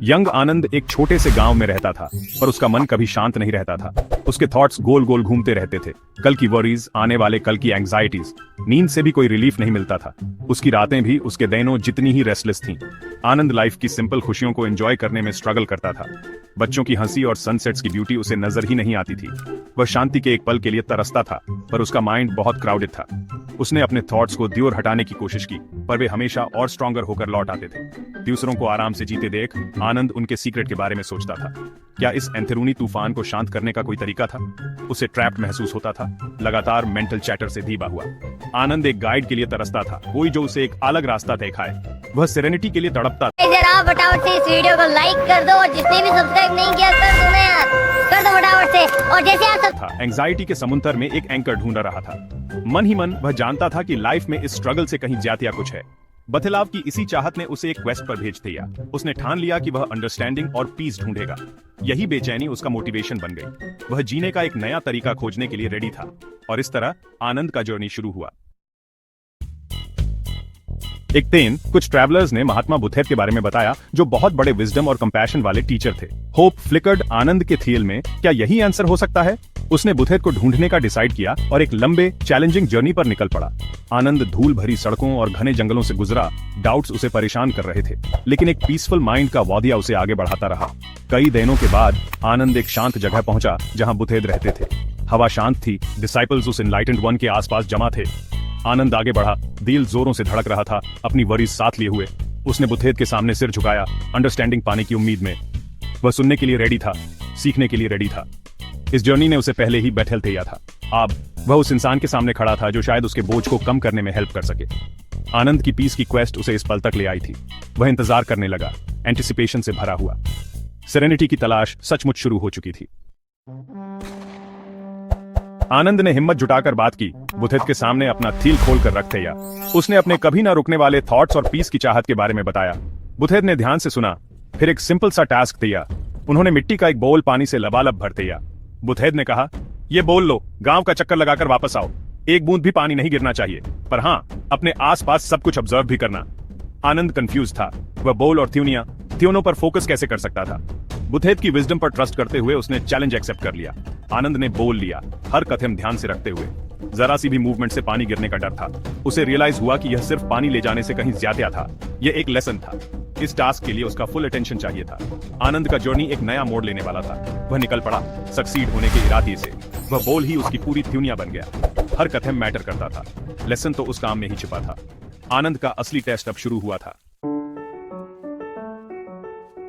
Young आनंद एक छोटे से गांव में रहता था, पर उसका मन कभी शांत नहीं रहता था। उसके थॉट्स गोल गोल घूमते रहते थे। कल की वरीज, आने वाले कल की एंग्जाइटीज। नींद से भी कोई रिलीफ नहीं मिलता था। उसकी रातें भी उसके दिनों जितनी ही रेस्टलेस थीं। आनंद लाइफ की सिंपल खुशियों को एंजॉय करने में स्ट्रगल करता था। बच्चों की हंसी और सनसेट्स की ब्यूटी उसे नजर ही नहीं आती थी। वह शांति के एक पल के लिए तरसता था, पर उसका माइंड बहुत क्राउडेड था। उसने अपने थॉट्स को दूर हटाने की कोशिश की, पर वे हमेशा और स्ट्रॉन्गर होकर लौट आते थे। दूसरों को आराम से जीते देख आनंद उनके सीक्रेट के बारे में सोचता था। क्या इस अंदरूनी तूफान को शांत करने का कोई तरीका था? उसे ट्रैप्ड महसूस होता था, लगातार मेंटल चैटर से दीबा हुआ। आनंद एक गाइड के लिए तरसता था, कोई जो उसे एक अलग रास्ता दिखाए। वह सेरेनिटी के लिए तड़पता था। जरा फटाफट से इस वीडियो को लाइक कर दो और जिसने भी सब्सक्राइब नहीं किया कर दो ना यार, कर दो फटाफट से। और जैसे आप था एंजाइटी के समुद्र में एक एंकर ढूंढ रहा था। मन ही मन वह जानता था कि लाइफ में इस स्ट्रगल से कहीं ज्यादा कुछ है। बदलाव की इसी चाहत ने उसे एक क्वेस्ट पर भेज दिया। उसने ठान लिया कि वह अंडरस्टैंडिंग और पीस ढूंढेगा। यही बेचैनी उसका मोटिवेशन बन गई। वह जीने का एक नया तरीका खोजने के लिए रेडी था, और इस तरह आनंद का जर्नी शुरू हुआ। एक दिन कुछ ट्रैवलर्स ने महात्मा बुद्ध के बारे में बताया, जो बहुत बड़े विजडम और कंपैशन वाले टीचर थे। होप फ्लिकर्ड आनंद के थियल में, क्या यही आंसर हो सकता है? उसने बुद्ध को ढूंढने का डिसाइड किया और एक लंबे चैलेंजिंग जर्नी पर निकल पड़ा। आनंद धूल भरी सड़कों और घने जंगलों से गुजरा। डाउट्स उसे परेशान कर रहे थे, लेकिन एक पीसफुल माइंड का वादिया उसे आगे बढ़ाता रहा। कई दिनों के बाद आनंद एक शांत जगह पहुंचा जहां बुद्ध रहते थे। हवा शांत थी, डिसाइपल्स उस एनलाइटेंड वन के आसपास जमा थे। आनंद आगे बढ़ा, दिल जोरों से धड़क रहा था, अपनी वरीज साथ लिए हुए। उसने बुद्ध के सामने सिर झुकाया, अंडरस्टैंडिंग पाने की उम्मीद में। वह सुनने के लिए रेडी था, सीखने के लिए रेडी था। इस जर्नी ने उसे पहले ही बैठल दिया था। अब वह उस इंसान के सामने खड़ा था जो शायद उसके बोझ को कम करने में हेल्प कर सके। आनंद की पीस की क्वेस्ट उसे इस पल तक ले आई थी। वह इंतजार करने लगा, एंटिसिपेशन से भरा हुआ। सेरेनिटी की तलाश सचमुच शुरू हो चुकी थी। आनंद ने हिम्मत जुटाकर बात की। बुद्ध के सामने अपना थील खोल कर रख दिया। उसने अपने कभी ना रुकने वाले थॉट्स और पीस की चाहत के बारे में बताया। बुद्ध ने ध्यान से सुना, फिर एक सिंपल सा टास्क दिया। उन्होंने मिट्टी का एक बोल पानी से लबालब भर दिया। बुद्ध ने कहा, ये बोल लो, गांव का चक्कर लगाकर वापस आओ। एक बूंद भी पानी नहीं गिरना चाहिए, पर हाँ, अपने आसपास सब कुछ ऑब्जर्व भी करना। आनंद कंफ्यूज था। वह बोल और त्योनों पर फोकस कैसे कर सकता था? बुद्ध की विजडम पर ट्रस्ट करते हुए उसने चैलेंज एक्सेप्ट कर लिया। आनंद ने बोल लिया, हर कथन ध्यान से रखते हुए। जरा सी भी मूवमेंट से पानी गिरने का डर था। उसे रियलाइज हुआ कि यह सिर्फ पानी ले जाने से कहीं ज्यादा था। यह एक लेसन था। इस टास्क के लिए उसका फुल अटेंशन चाहिए था। आनंद का जर्नी एक नया मोड़ लेने वाला था। वह निकल पड़ा, सक्सीड होने के इरादे से। वह बोल ही उसकी पूरी दुनिया बन गया। हर कथन मैटर करता था। लेसन तो उस काम में ही छिपा था। आनंद का असली टेस्ट अब शुरू हुआ था।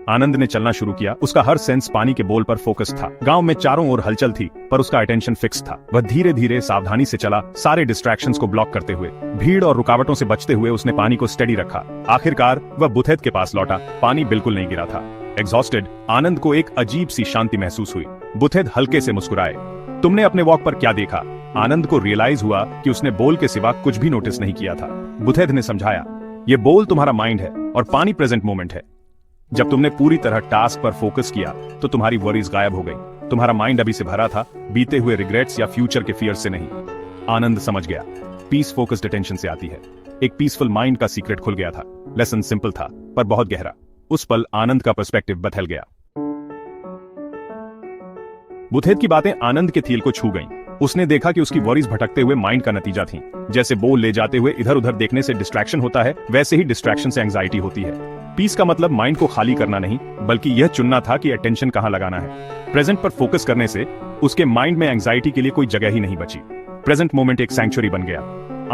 आनंद ने चलना शुरू किया। उसका हर सेंस पानी के बोल पर फोकस था। गांव में चारों ओर हलचल थी, पर उसका अटेंशन फिक्स था। वह धीरे धीरे सावधानी से चला, सारे डिस्ट्रैक्शंस को ब्लॉक करते हुए। भीड़ और रुकावटों से बचते हुए उसने पानी को स्टेडी रखा। आखिरकार वह बुद्ध के पास लौटा। पानी बिल्कुल नहीं गिरा था। एग्जॉस्टेड आनंद को एक अजीब सी शांति महसूस हुई। बुद्ध हल्के से मुस्कुराए। तुमने अपने वॉक पर क्या देखा? आनंद को रियलाइज हुआ कि उसने बोल के सिवा कुछ भी नोटिस नहीं किया था। बुद्ध ने समझाया, ये बोल तुम्हारा माइंड है और पानी प्रेजेंट मोमेंट है। जब तुमने पूरी तरह टास्क पर फोकस किया तो तुम्हारी वरीज गायब हो गई। तुम्हारा माइंड अभी से भरा था, बीते हुए रिग्रेट्स या फ्यूचर के फियर से नहीं। आनंद समझ गया, पीस फोकस्ड अटेंशन से आती है। एक पीसफुल माइंड का सीक्रेट खुल गया था। लेसन सिंपल था, पर बहुत गहरा। उस पल आनंद का पर्सपेक्टिव बदल गया। बुद्ध की बातें आनंद के थील को छू गईं। उसने देखा कि उसकी वरीज भटकते हुए माइंड का नतीजा थी। जैसे बोल ले जाते हुए इधर उधर देखने से डिस्ट्रैक्शन होता है, वैसे ही डिस्ट्रैक्शन से एंजाइटी होती है। पीस का मतलब माइंड को खाली करना नहीं, बल्कि यह चुनना था कि अटेंशन कहां लगाना है। प्रेजेंट पर फोकस करने से उसके माइंड में एंजाइटी के लिए कोई जगह ही नहीं बची। प्रेजेंट मोमेंट एक सैंक्चुरी बन गया।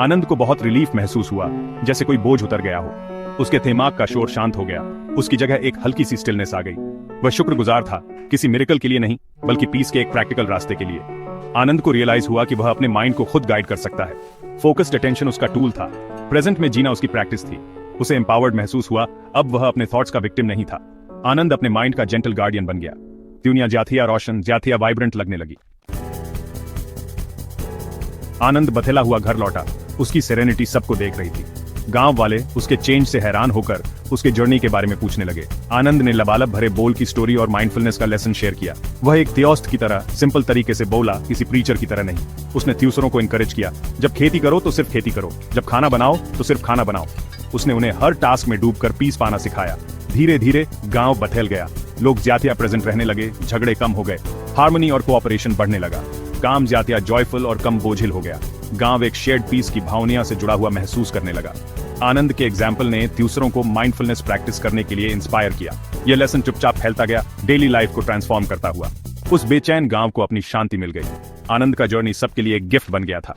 आनंद को बहुत रिलीफ महसूस हुआ, जैसे कोई बोझ उतर गया हो। उसके दिमाग का शोर शांत हो गया। उसकी जगह एक हल्की सी स्टिलनेस आ गई। वह शुक्रगुजार था, किसी मिरेकल के लिए नहीं, बल्कि पीस के एक प्रैक्टिकल रास्ते के लिए। आनंद को रियलाइज हुआ कि वह अपने माइंड को खुद गाइड कर सकता है। फोकस्ड अटेंशन उसका टूल था। प्रेजेंट में जीना उसकी प्रैक्टिस थी। उसे एम्पावर्ड महसूस हुआ। अब वह अपने थॉट्स का विक्टिम नहीं था। आनंद अपने माइंड का जेंटल गार्डियन बन गया। दुनिया ज्यादा रोशन, ज्यादा वाइब्रेंट लगने लगी। आनंद बथेला हुआ घर लौटा। उसकी सेरेनिटी सबको देख रही थी। गांव वाले उसके चेंज से हैरान होकर उसके जर्नी के बारे में पूछने लगे। आनंद ने लबालब भरे बोल की स्टोरी और माइंडफुलनेस का लेसन शेयर किया। वह एक थियोस्ट की तरह सिंपल तरीके से बोला, किसी प्रीचर की तरह नहीं। उसने दूसरों को इनकरेज किया, जब खेती करो तो सिर्फ खेती करो, जब खाना बनाओ तो सिर्फ खाना बनाओ। उसने उन्हें हर टास्क में डूबकर पीस पाना सिखाया। धीरे धीरे गांव बथेल गया। लोग ज्यादा प्रेजेंट रहने लगे, झगड़े कम हो गए, हार्मनी और कोऑपरेशन बढ़ने लगा। काम ज्यादा जॉयफुल और कम बोझिल हो गया। गांव एक शेयर्ड पीस की भावना से जुड़ा हुआ महसूस करने लगा। आनंद के एग्जाम्पल ने दूसरों को माइंडफुलनेस प्रैक्टिस करने के लिए इंस्पायर किया। यह लेसन चुपचाप फैलता गया, डेली लाइफ को ट्रांसफॉर्म करता हुआ। उस बेचैन गांव को अपनी शांति मिल गई। आनंद का जर्नी सबके लिए एक गिफ्ट बन गया था।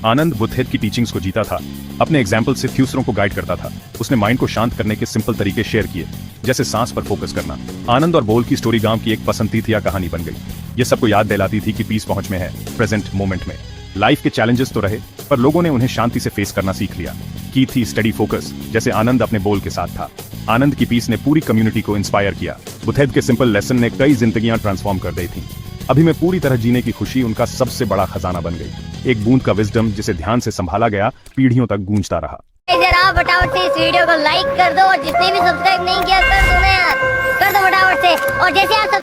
आनंद बुद्धेद की टीचिंग्स को जीता था, अपने एग्जाम्पल से दूसरों को गाइड करता था। उसने माइंड को शांत करने के सिंपल तरीके शेयर किए, जैसे सांस पर फोकस करना। आनंद और बोल की स्टोरी गांव की एक पसंदीदा कहानी बन गई। ये सबको याद दिलाती थी कि पीस पहुंच में है, प्रेजेंट मोमेंट में। लाइफ के चैलेंजेस तो रहे, पर लोगों ने उन्हें शांति से फेस करना सीख लिया। की थी स्टडी फोकस, जैसे आनंद अपने बोल के साथ था। आनंद की पीस ने पूरी कम्युनिटी को इंस्पायर किया। बुद्धेद के सिंपल लेसन ने कई जिंदगियां ट्रांसफॉर्म कर दी थी। अभी में पूरी तरह जीने की खुशी उनका सबसे बड़ा खजाना बन गई। एक बूंद का विजडम जिसे ध्यान से संभाला गया, पीढ़ियों तक गूंजता रहा। जरा फटाफट से इस वीडियो को लाइक कर दो और जिसने भी सब्सक्राइब नहीं किया कर दो ना यार, कर दो फटाफट से। और जैसे आप